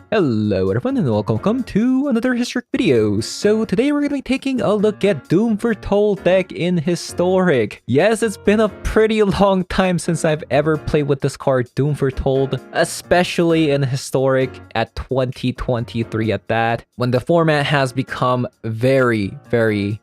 Hello everyone and welcome to another Historic video. So today we're going to be taking a look at Doom Foretold deck in Historic. Yes, it's been a pretty long time since I've ever played with this card, Doom Foretold, especially in Historic at 2023 at that, when the format has become very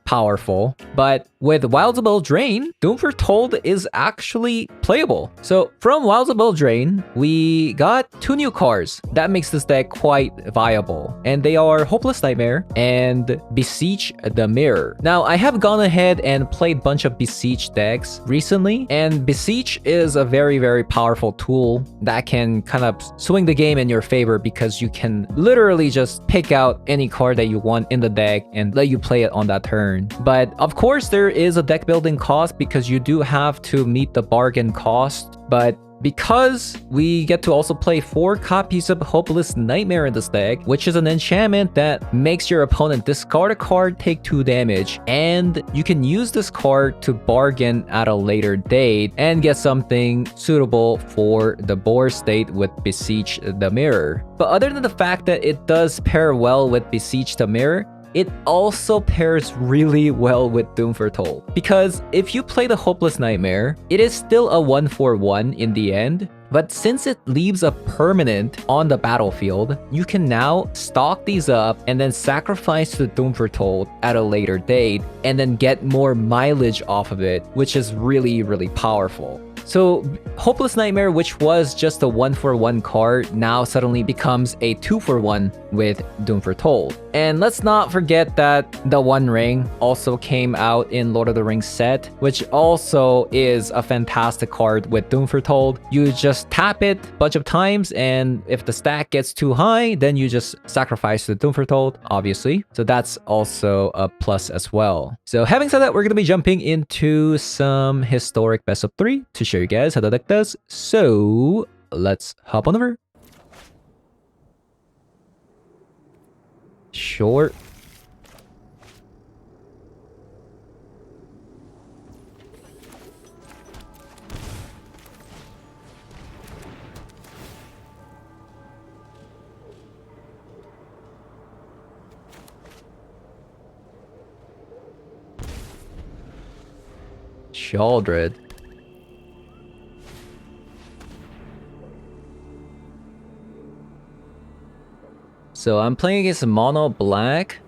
powerful. But with Wilds of Eldraine, Doom Foretold is actually playable. So from Wilds of Eldraine, we got two new cards that makes this deck quite viable, and they are Hopeless Nightmare and Beseech the Mirror. Now, I have gone ahead and played a bunch of Beseech decks recently, and Beseech is a very powerful tool that can kind of swing the game in your favor because you can literally just pick out any card that you want in the deck and let you play it on that turn. But of course, there is a deck building cost because you do have to meet the bargain cost, but because we get to also play 4 copies of Hopeless Nightmare in this deck, which is an enchantment that makes your opponent discard a card, take 2 damage, and you can use this card to bargain at a later date and get something suitable for the board state with Beseech the Mirror. But other than the fact that it does pair well with Beseech the Mirror, it also pairs really well with Doom Foretold. Because if you play the Hopeless Nightmare, it is still a 1/1 in the end, but since it leaves a permanent on the battlefield, you can now stock these up and then sacrifice to Doom Foretold at a later date and then get more mileage off of it, which is really powerful. So Hopeless Nightmare, which was just a 1/1 card, now suddenly becomes a 2/1 with Doom Foretold. And let's not forget that the One Ring also came out in Lord of the Rings set, which also is a fantastic card with Doom Foretold. You just tap it a bunch of times, and if the stack gets too high, then you just sacrifice the Doom Foretold, obviously. So that's also a plus as well. So having said that, we're going to be jumping into some Historic Best of 3 to show you guys how the deck does. So let's hop on over. Sure. Sheoldred. So I'm playing against mono black.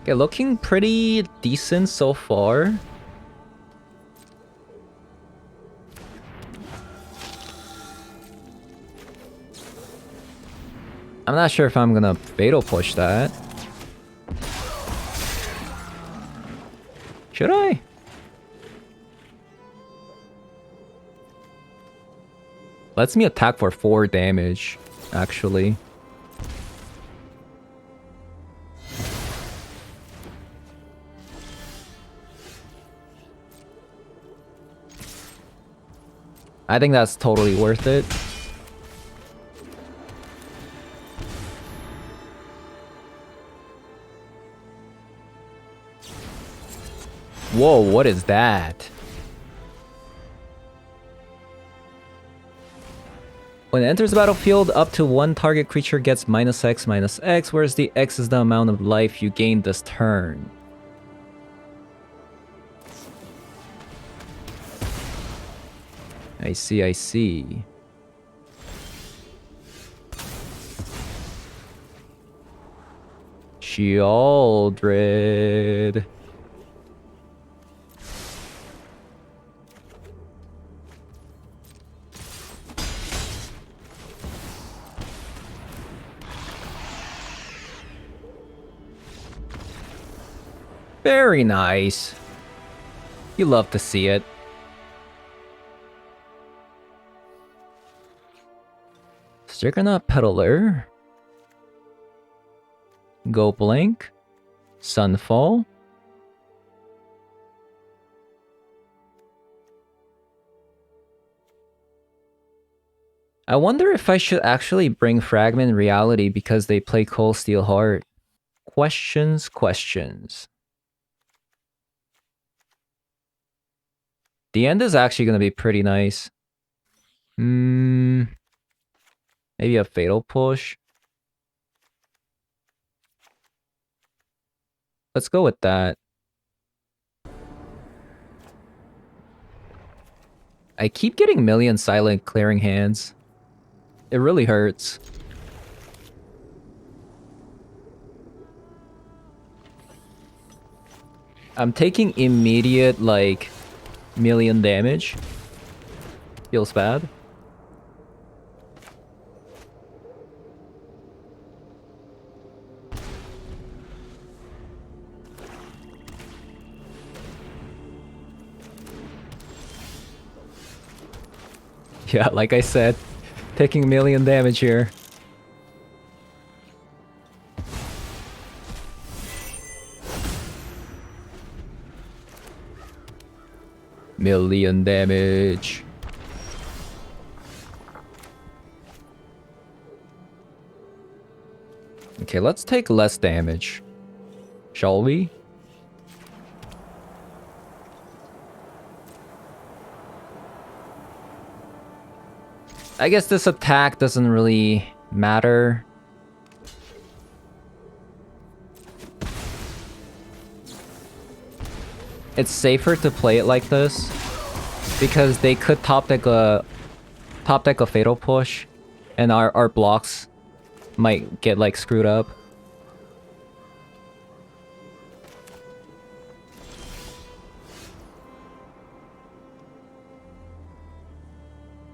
Okay, looking pretty decent so far. I'm not sure if I'm gonna fatal push that. Should I? Lets me attack for 4 damage, actually. I think that's totally worth it. Whoa, what is that? When it enters the battlefield, up to 1 target creature gets -X/-X, whereas the X is the amount of life you gain this turn. I see. Sheoldred. Very nice. You love to see it. Juggernaut Peddler. Go Blink. Sunfall. I wonder if I should actually bring Fragment Reality because they play Cold Steel Heart. Questions, questions. The end is actually going to be pretty nice. Maybe a Fatal Push. Let's go with that. I keep getting Million Silent clearing hands. It really hurts. I'm taking immediate, like, million damage. Feels bad. Yeah, like I said, taking million damage here. Million damage. Okay, let's take less damage. Shall we? I guess this attack doesn't really matter. It's safer to play it like this because they could top deck a Fatal Push, and our blocks might get like screwed up.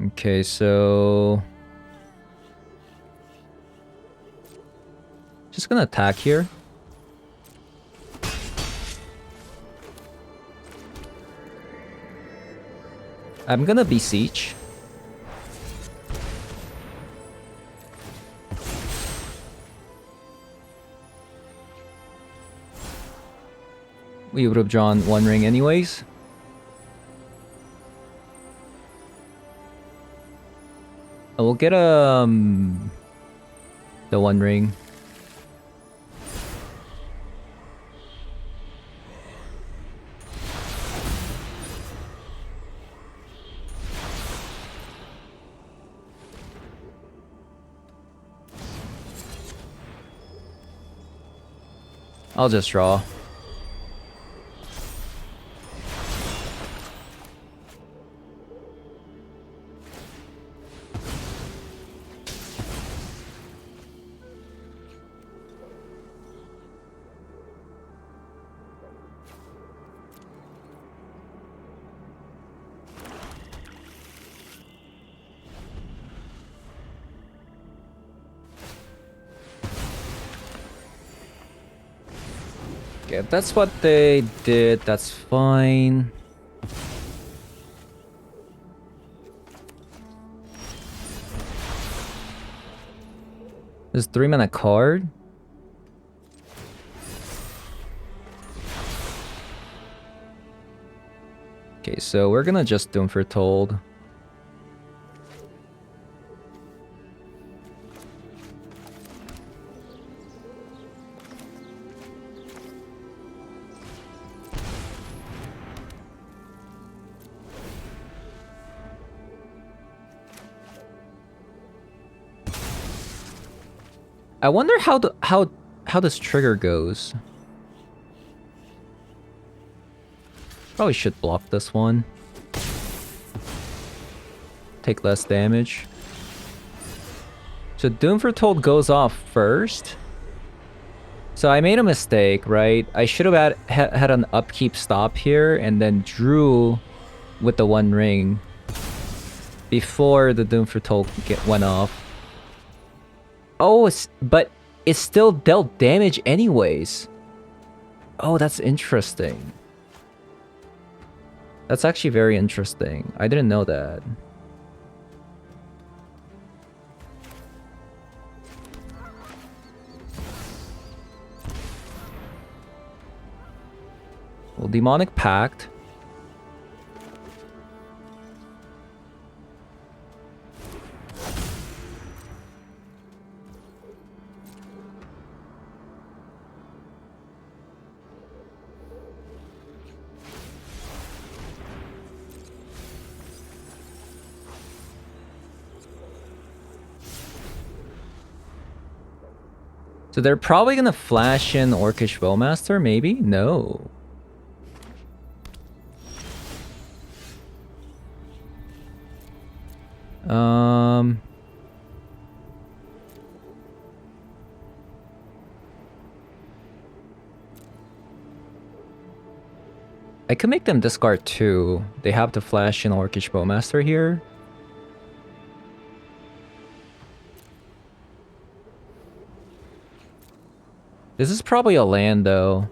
Okay, so just gonna attack here. I'm gonna beseech. We would have drawn one ring anyways. We'll get the one ring. I'll just draw. Okay, if that's what they did, that's fine. There's 3-mana card. Okay, so we're gonna just Doom Foretold. I wonder how this trigger goes. Probably should block this one. Take less damage. So Doom Foretold goes off first. So I made a mistake, right? I should have had an upkeep stop here and then drew with the one ring before the Doom Foretold went off. Oh, but it still dealt damage anyways. Oh, that's interesting. That's actually very interesting. I didn't know that. Well, Demonic Pact. So they're probably gonna flash in Orcish Bowmaster, maybe? No. I could make them discard 2. They have to flash in Orcish Bowmaster here. This is probably a land, though.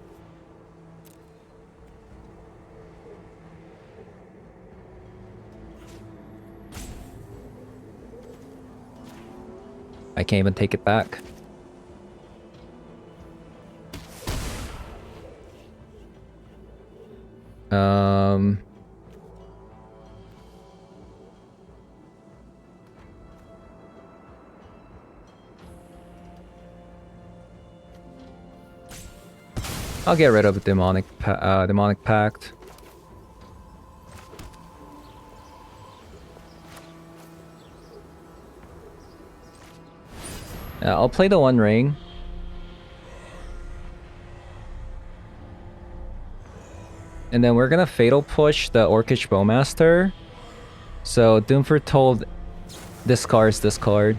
I can't even take it back. I'll get rid of Demonic Pact. I'll play the One Ring. And then we're gonna Fatal Push the Orcish Bowmaster. So Doom Foretold discards this card.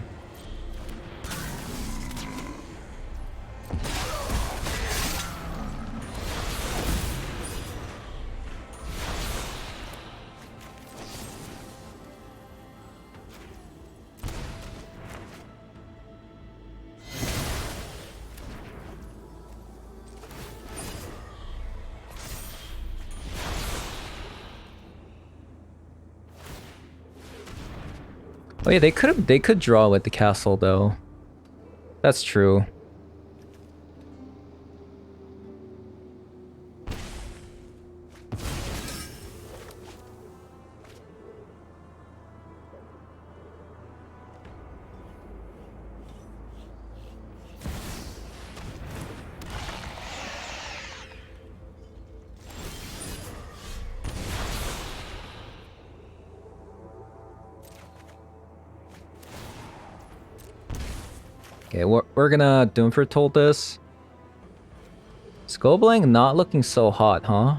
Oh yeah, they could draw with the castle though. That's true. Okay, we're gonna Doom Foretold this. Skullblank not looking so hot, huh?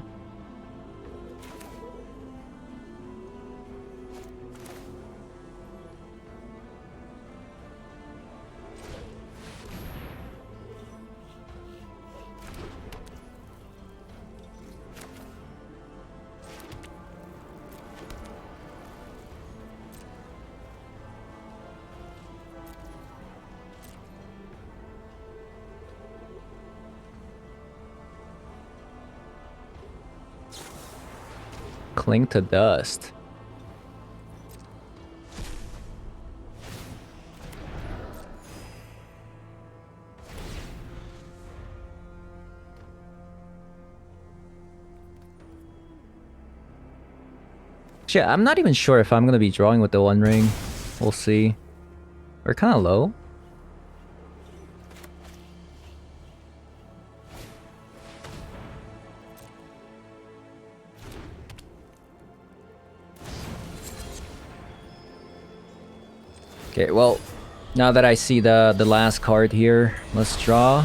Cling to dust. Shit, I'm not even sure if I'm gonna be drawing with the One Ring. We'll see. We're kind of low. Okay, well, now that I see the last card here, let's draw.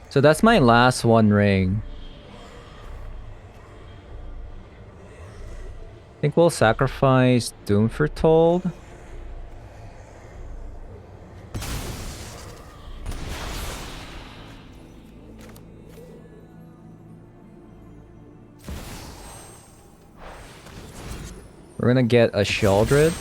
So that's my last One Ring. I think we'll sacrifice Doom Foretold. We're gonna get a Sheldred.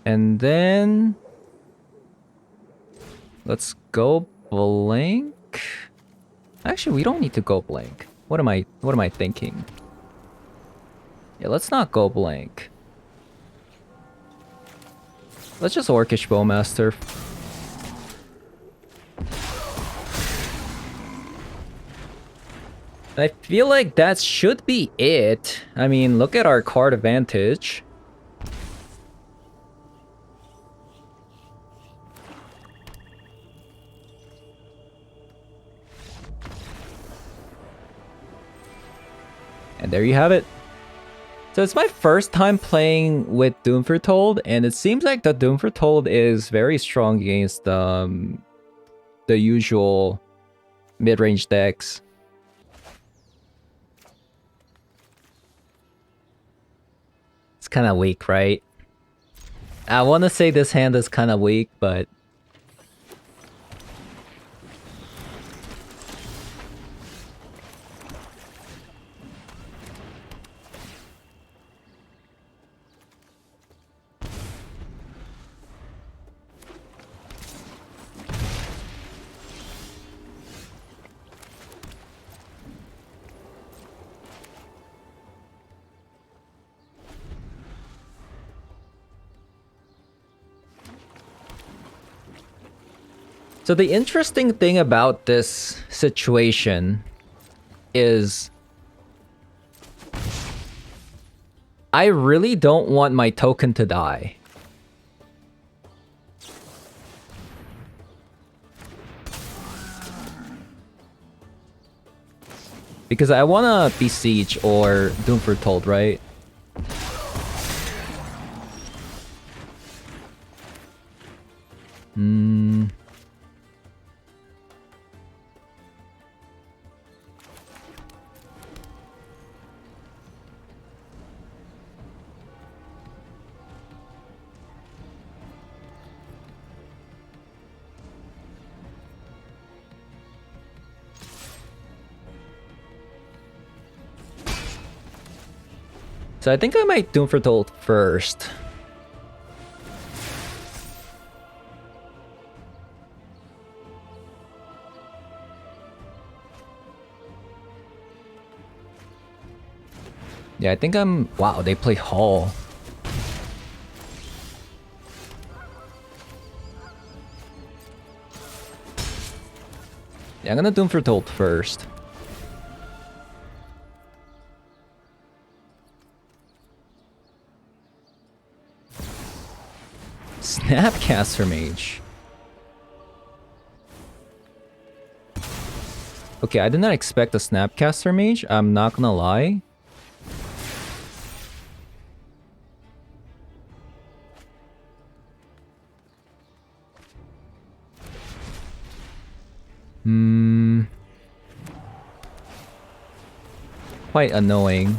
And then let's go blank. Actually, we don't need to go blank. What am I thinking? Yeah, let's not go blank. Let's just Orcish Bowmaster. I feel like that should be it. I mean, look at our card advantage. And there you have it. So it's my first time playing with Doom Foretold, and it seems like the Doom Foretold is very strong against the usual mid-range decks. It's kind of weak, right? I want to say this hand is kind of weak, but... So the interesting thing about this situation is I really don't want my token to die. Because I want to Besiege or Doom Foretold, right? So I think I might Doom Foretold first. Yeah, I think I'm... Wow, they play Hall. Yeah, I'm gonna Doom Foretold first. Snapcaster Mage. Okay, I did not expect a Snapcaster Mage, I'm not gonna lie. Quite annoying.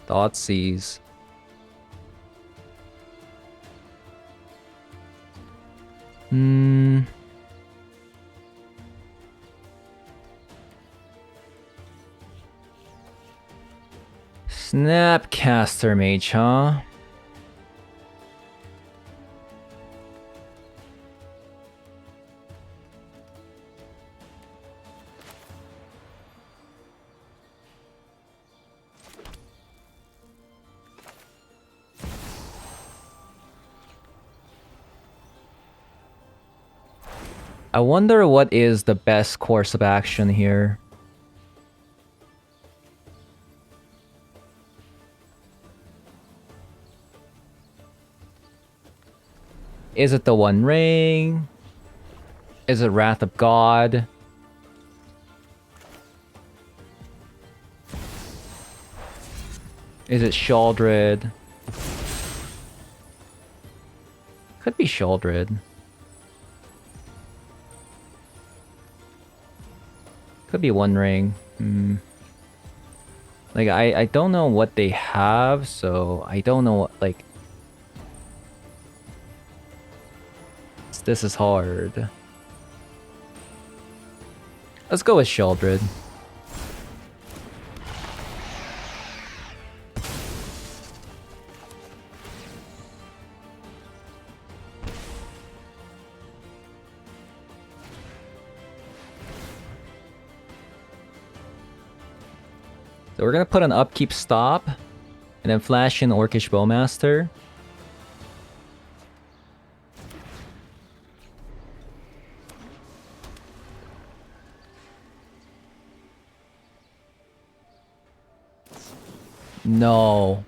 Thoughtseize. Snapcaster Mage, huh? I wonder what is the best course of action here. Is it the One Ring? Is it Wrath of God? Is it Sheldred? Could be Sheldred. Could be One Ring. Like, I don't know what they have, so I don't know what, like... This is hard. Let's go with Sheldred. So we're gonna put an upkeep stop, and then flash in Orcish Bowmaster. No.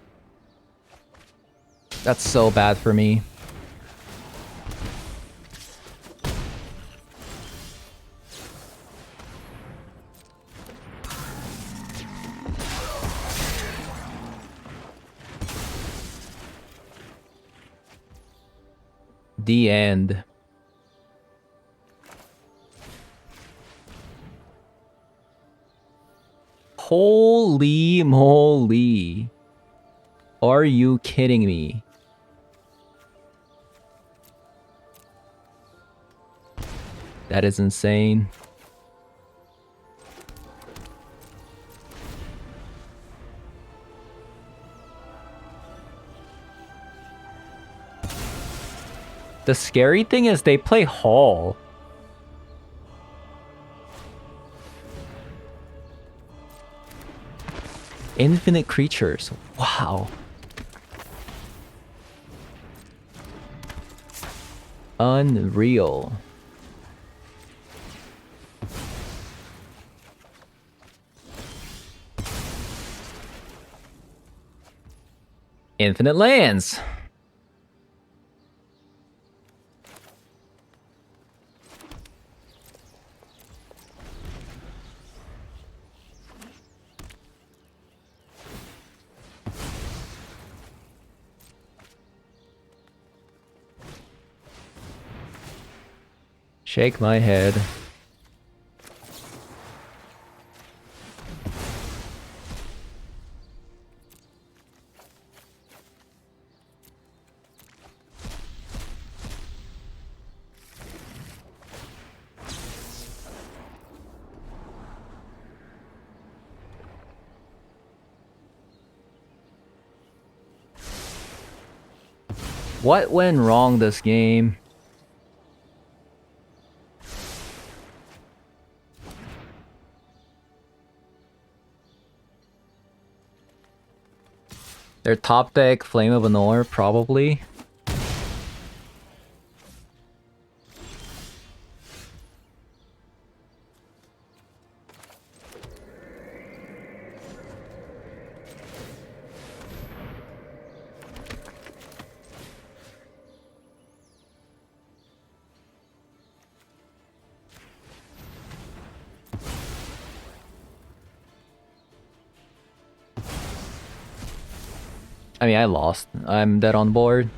That's so bad for me. The end. Holy moly. Are you kidding me? That is insane. The scary thing is they play Hall. Infinite creatures. Wow. Unreal. Infinite lands. Shake my head. What went wrong this game? Their top deck, Flame of Anor, probably. I mean, I lost. I'm dead on board.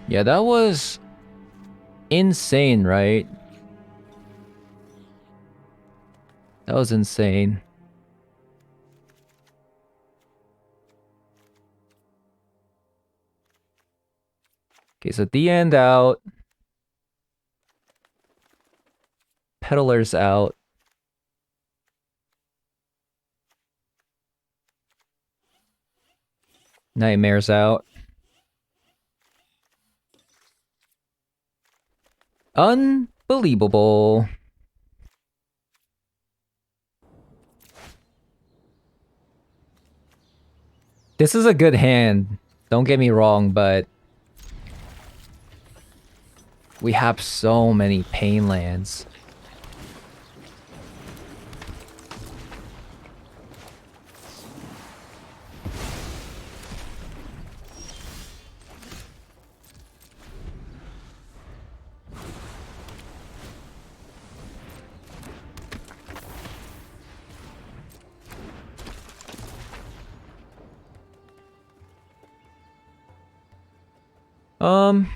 Yeah, that was insane, right? That was insane. Okay, so the end out. Peddler's out. Nightmare's out. Unbelievable. This is a good hand. Don't get me wrong, but we have so many pain lands. Um...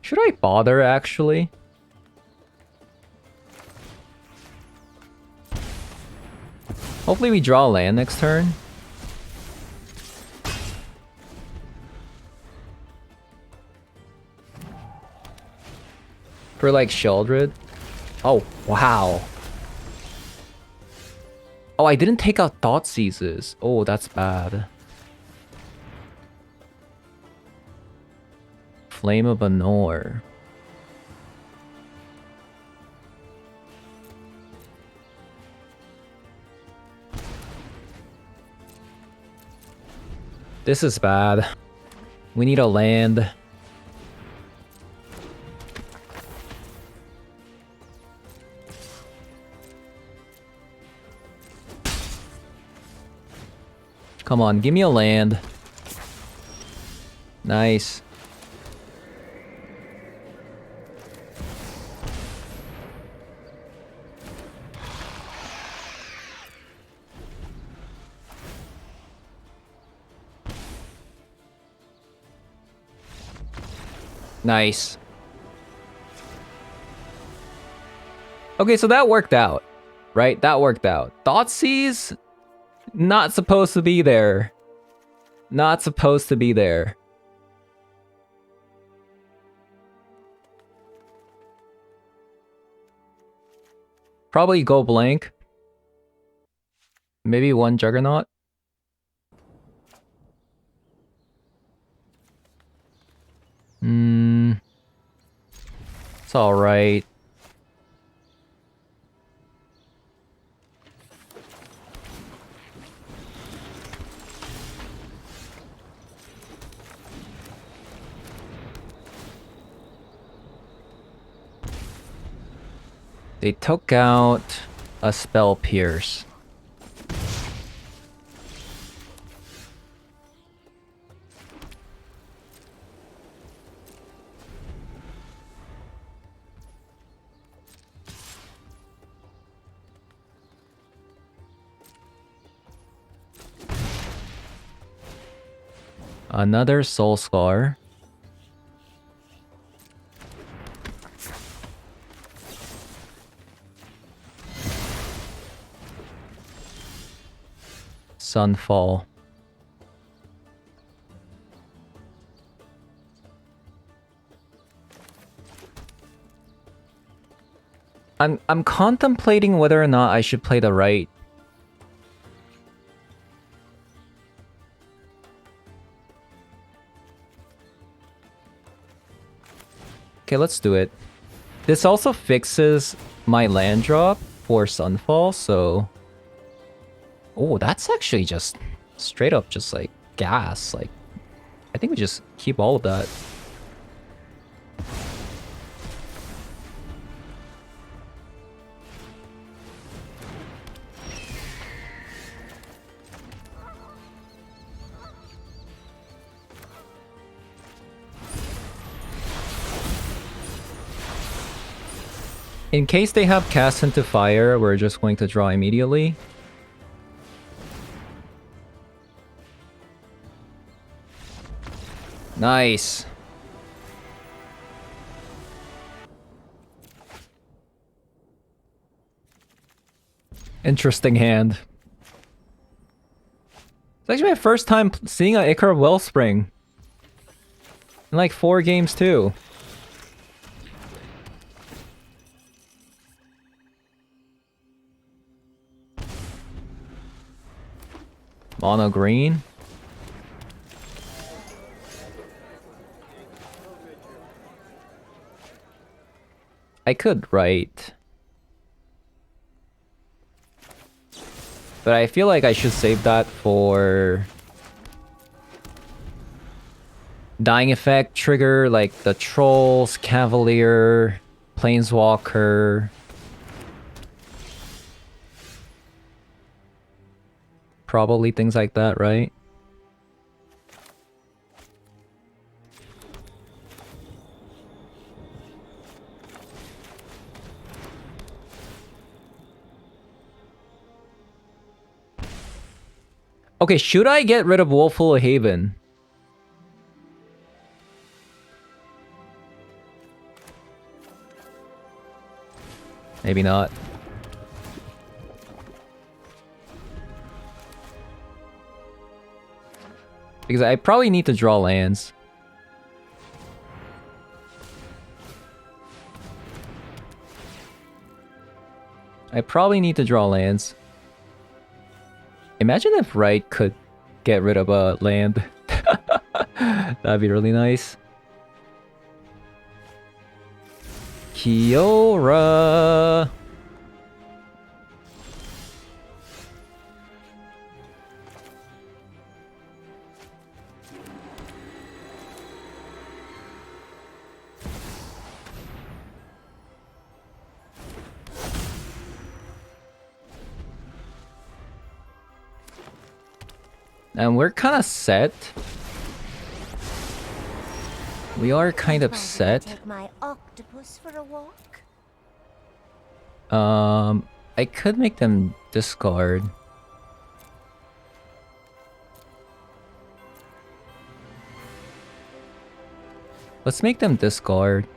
Should I bother, actually? Hopefully we draw land next turn. For, like, Sheldred. Oh, wow. Oh, I didn't take out Thoughtseizes. Oh, that's bad. Flame of Anor. This is bad. We need a land. Come on, give me a land. Nice. Nice. Okay, so that worked out, right? That worked out. Thoughtseize, not supposed to be there. Not supposed to be there. Probably go blank. Maybe one Juggernaut. It's alright. They took out a Spell Pierce. Another Soul Scar. Sunfall. I'm contemplating whether or not I should play the right. Okay, let's do it. This also fixes my land drop for Sunfall, so... Oh, that's actually just straight up just like gas. Like, I think we just keep all of that. In case they have cast into fire, we're just going to draw immediately. Nice. Interesting hand. It's actually my first time seeing an Icar Wellspring. In like 4 games too. Mono green. I could write. But I feel like I should save that for... Dying effect, trigger, like the Trolls, Cavalier, Planeswalker. Probably things like that, right? Okay, should I get rid of Woeful Haven? Maybe not. Because I probably need to draw lands. I probably need to draw lands. Imagine if Wright could get rid of a land. That'd be really nice. Kiora. And we're kind of set. We are kind of set. Take my octopus for a walk. I could make them discard. Let's make them discard.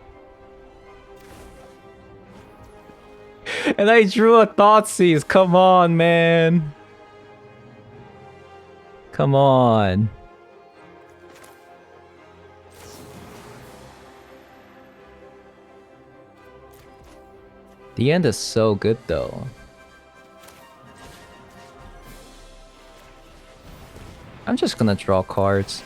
And I drew a Thoughtseize. Come on, man. Come on. The end is so good, though. I'm just gonna draw cards.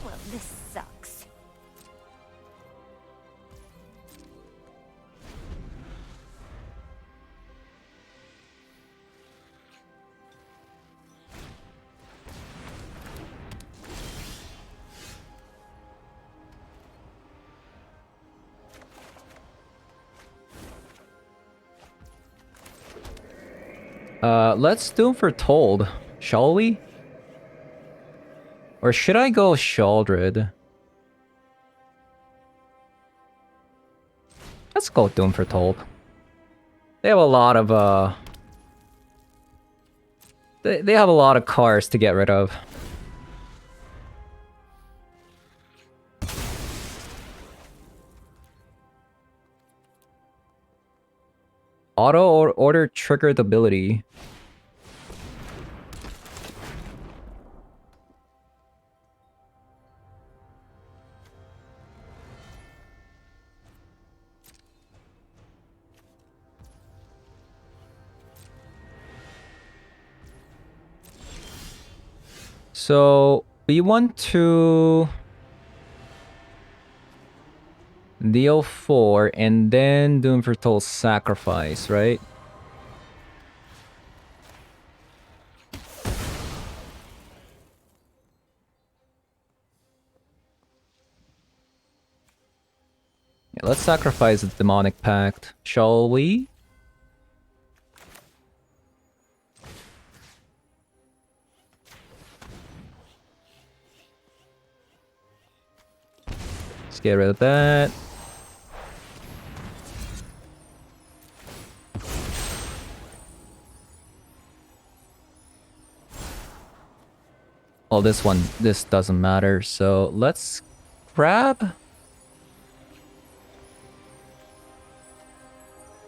Well, this sucks. Let's do Foretold, shall we? Or should I go Shaldred? Let's go Doom Foretold. They have a lot of, They have a lot of cards to get rid of. Auto or order triggered ability. So we want to deal 4 and then Doom Foretold sacrifice, right? Yeah, let's sacrifice the Demonic Pact, shall we? Let's get rid of that. Well, this doesn't matter, so let's grab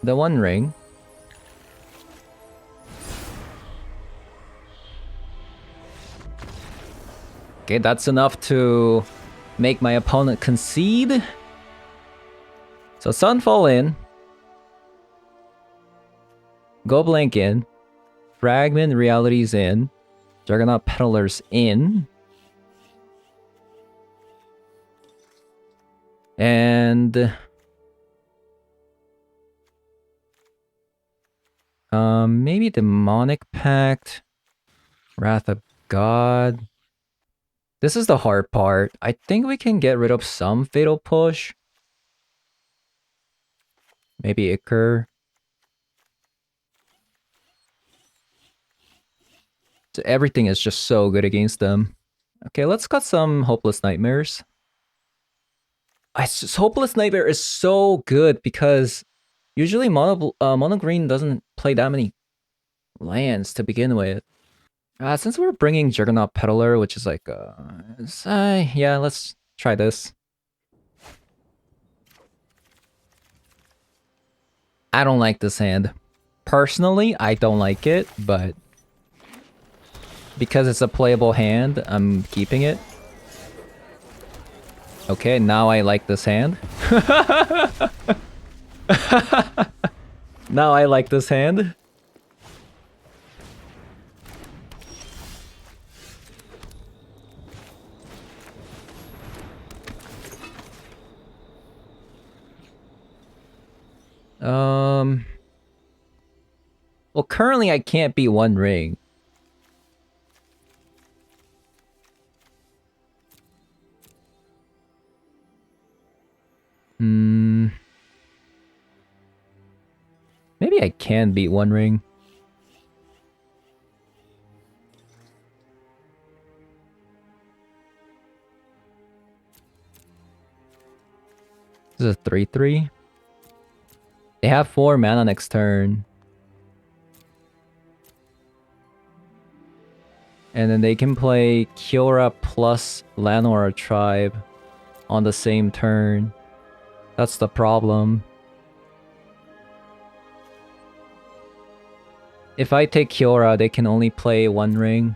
the One Ring. Okay, that's enough to make my opponent concede. So Sunfall in. Go Blank in. Fragment Realities in. Juggernaut Peddlers in. And maybe Demonic Pact, Wrath of God. This is the hard part. I think we can get rid of some Fatal Push. Maybe Ichor. So everything is just so good against them. Okay, let's cut some Hopeless Nightmares. Hopeless Nightmare is so good because usually mono green doesn't play that many lands to begin with. Since we're bringing Juggernaut Peddler, which is like, yeah, let's try this. I don't like this hand. Personally, I don't like it, but because it's a playable hand, I'm keeping it. Okay, now I like this hand. Now I like this hand. Well, currently I can't beat One Ring. Maybe I can beat One Ring. This is a 3/3. They have 4 mana next turn. And then they can play Kiora plus Llanowar Tribe on the same turn. That's the problem. If I take Kiora, they can only play One Ring.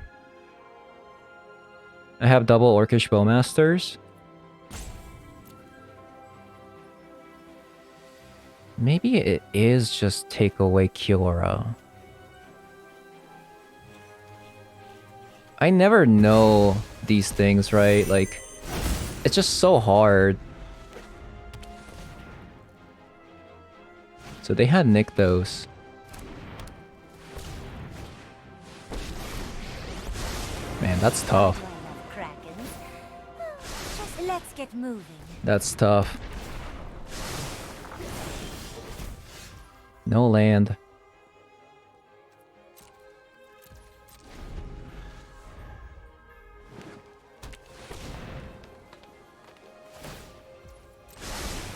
I have double Orcish Bowmasters. Maybe it is just take away Kiora. I never know these things, right? Like, it's just so hard. So they had Nykthos. Man, that's tough. Just let's get moving. That's tough. No land.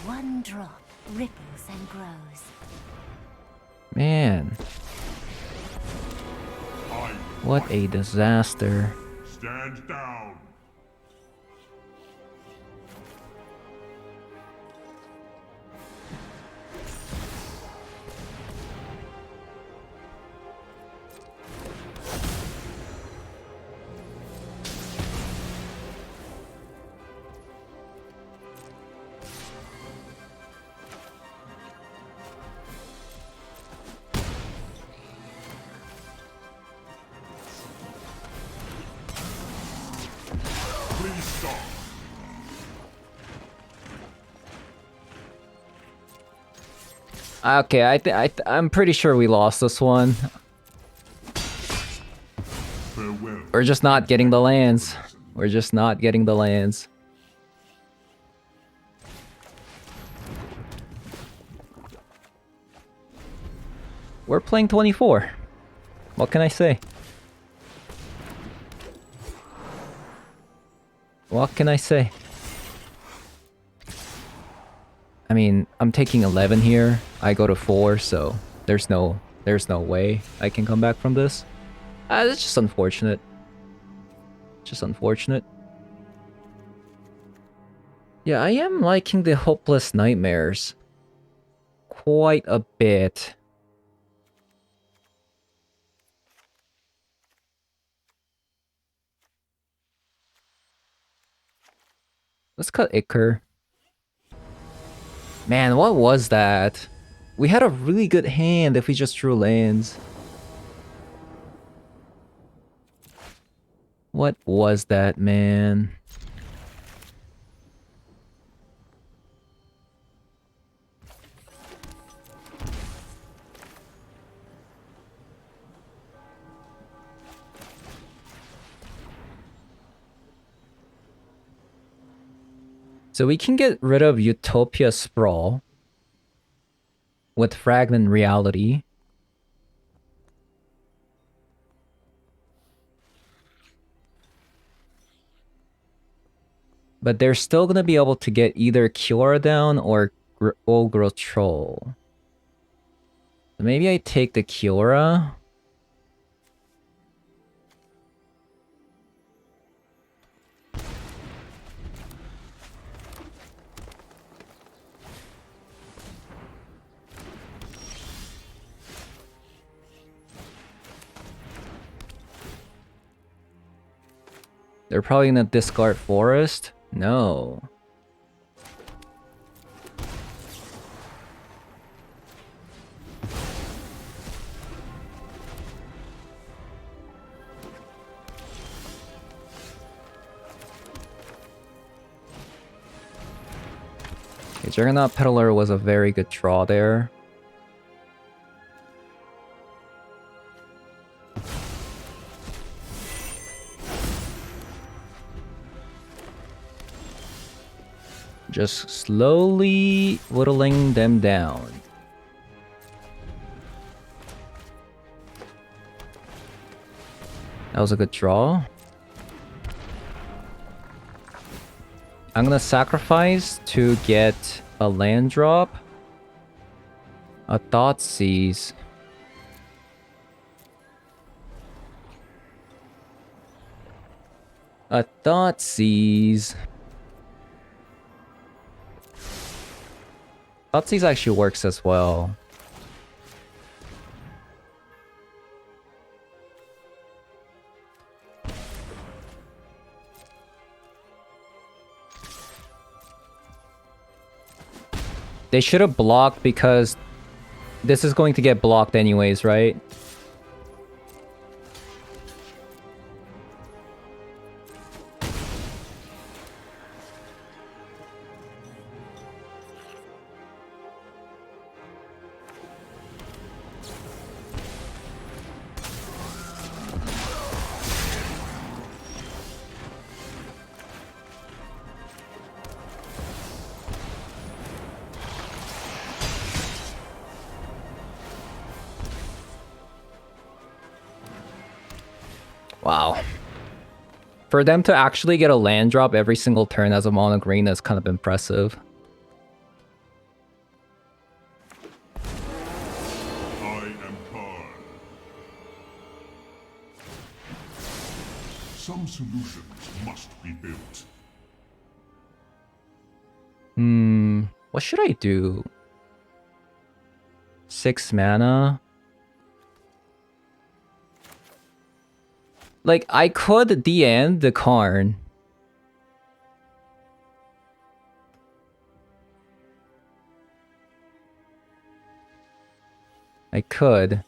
One drop ripples and grows. Man. What a disaster. Stand down. Please stop. Okay, I'm pretty sure we lost this one. Farewell. We're just not getting the lands. We're just not getting the lands. We're playing 24. What can I say? What can I say? I mean, I'm taking 11 here. I go to 4, so there's no way I can come back from this. It's just unfortunate. Just unfortunate. Yeah, I am liking the Hopeless Nightmares quite a bit. Let's cut Ichor. Man, what was that? We had a really good hand if we just drew lands. What was that, man? So we can get rid of Utopia Sprawl with Fragment Reality. But they're still going to be able to get either Kiora down or Ogre Troll. So maybe I take the Kiora. They're probably gonna discard Forest? No. Okay, Juggernaut Peddler was a very good draw there. Just slowly whittling them down. That was a good draw. I'm gonna sacrifice to get a land drop. A Thoughtseize. A Thoughtseize. Thoughtseize actually works as well. They should have blocked because this is going to get blocked anyways, right? Wow. For them to actually get a land drop every single turn as a mono green is kind of impressive. I am Karn. Some solutions must be built. What should I do? 6 mana? Like, I could DN the Karn. I could. You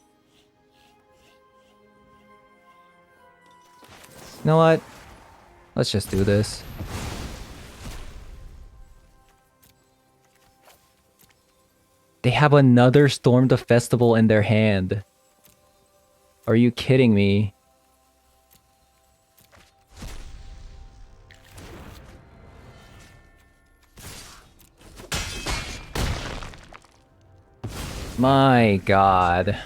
know what? Let's just do this. They have another Storm the Festival in their hand. Are you kidding me? My god.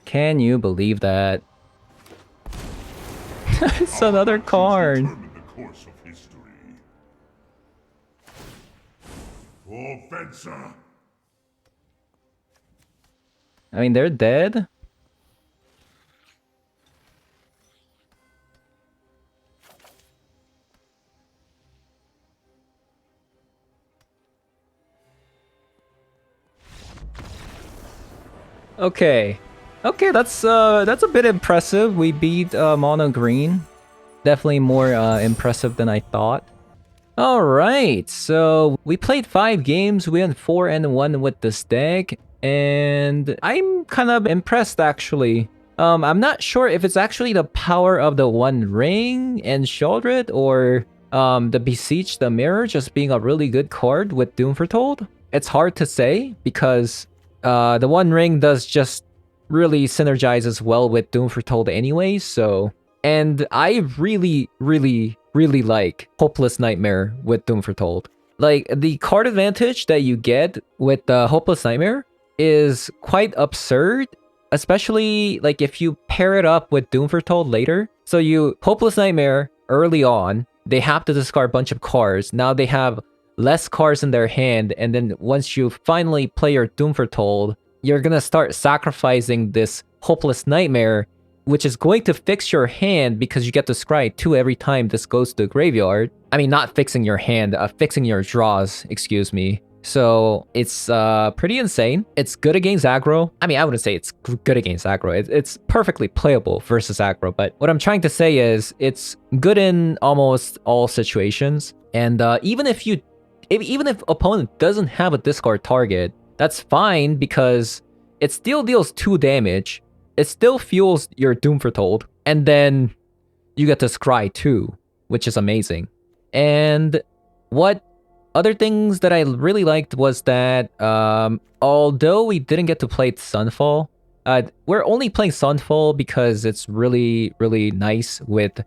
Can you believe that? It's another Karn. Determine the course of history. For Fencer. I mean, they're dead? Okay. Okay, that's a bit impressive. We beat mono green. Definitely more impressive than I thought. Alright, so we played 5 games, we went 4-1 with this deck, and I'm kind of impressed actually. I'm not sure if it's actually the power of the One Ring and Sheoldred, or the Beseech the Mirror just being a really good card with Doom Foretold. It's hard to say because the One Ring does just really synergizes well with Doom Foretold anyway, so... And I really like Hopeless Nightmare with Doom Foretold. Like, the card advantage that you get with the Hopeless Nightmare is quite absurd, especially like if you pair it up with Doom Foretold later. So you Hopeless Nightmare early on, they have to discard a bunch of cards. Now they have less cards in their hand, and then once you finally play your Doom Foretold, you're gonna start sacrificing this Hopeless Nightmare, which is going to fix your hand because you get to scry 2 every time this goes to the graveyard. I mean, not fixing your hand, fixing your draws, excuse me. So it's pretty insane. It's good against aggro. I mean, I wouldn't say it's good against aggro. It's perfectly playable versus aggro. But what I'm trying to say is it's good in almost all situations. And even if opponent doesn't have a discard target, that's fine because it still deals 2 damage. It still fuels your Doom Foretold, and then you get to scry 2, which is amazing. And what other things that I really liked was that although we didn't get to play Sunfall, we're only playing Sunfall because it's really nice with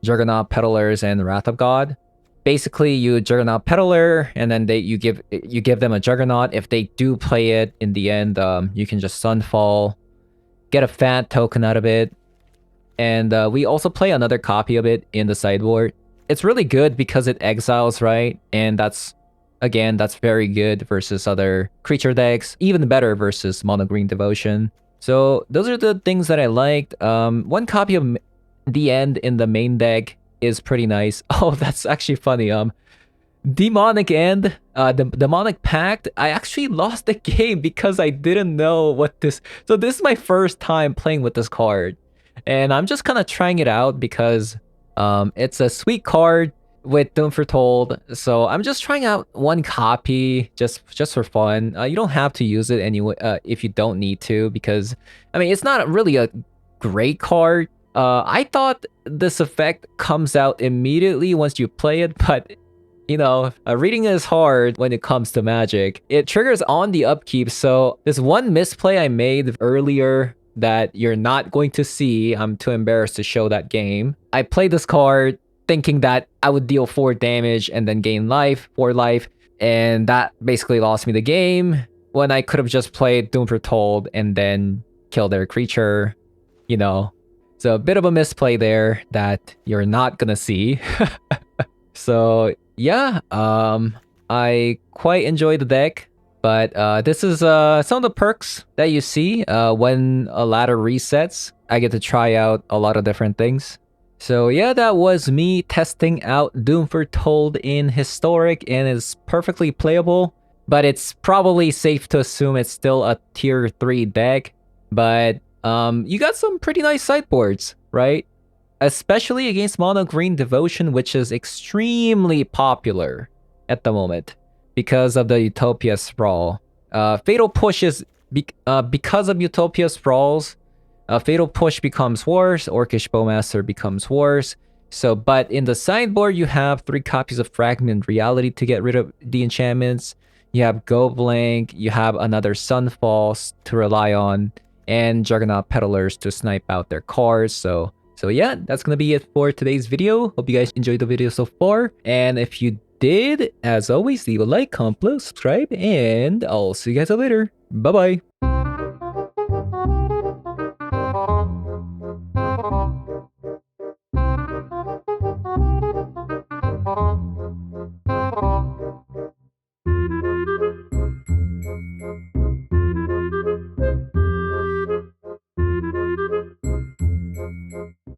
Juggernaut Peddlers and Wrath of God. Basically, you Juggernaut Peddler, and then you give them a Juggernaut. If they do play it in the end, you can just Sunfall, get a fat token out of it, and we also play another copy of it in the sideboard. It's really good because it exiles, right? And that's very good versus other creature decks. Even better versus Mono Green Devotion. So those are the things that I liked. One copy of the end in the main deck is pretty nice. Oh, that's actually funny. Demonic End, the Demonic Pact, I actually lost the game because I didn't know what this... So this is my first time playing with this card. And I'm just kind of trying it out because it's a sweet card with Doom Foretold. So I'm just trying out one copy just for fun. You don't have to use it anyway if you don't need to, because, I mean, it's not really a great card. I thought this effect comes out immediately once you play it, but... You know, reading is hard when it comes to Magic. It triggers on the upkeep, so there's one misplay I made earlier that you're not going to see. I'm too embarrassed to show that game. I played this card thinking that I would deal 4 damage and then gain 4 life, and that basically lost me the game when I could have just played Doom Foretold and then kill their creature, you know. So a bit of a misplay there that you're not gonna see. So yeah, I quite enjoy the deck, but this is some of the perks that you see when a ladder resets. I get to try out a lot of different things. So yeah, that was me testing out Doom Foretold in Historic, and it's perfectly playable, but it's probably safe to assume it's still a tier 3 deck. But you got some pretty nice sideboards, right? Especially against Mono Green Devotion, which is extremely popular at the moment because of the Utopia Sprawl. Fatal Push is... because of Utopia Sprawls, Fatal Push becomes worse, Orcish Bowmaster becomes worse. So, but in the sideboard, you have 3 copies of Fragment Reality to get rid of the enchantments. You have Go Blank, you have another Sunfall to rely on, and Juggernaut Peddlers to snipe out their cards. So yeah, that's gonna be it for today's video. Hope you guys enjoyed the video so far. And if you did, as always, leave a like, comment below, subscribe, and I'll see you guys later. Bye-bye.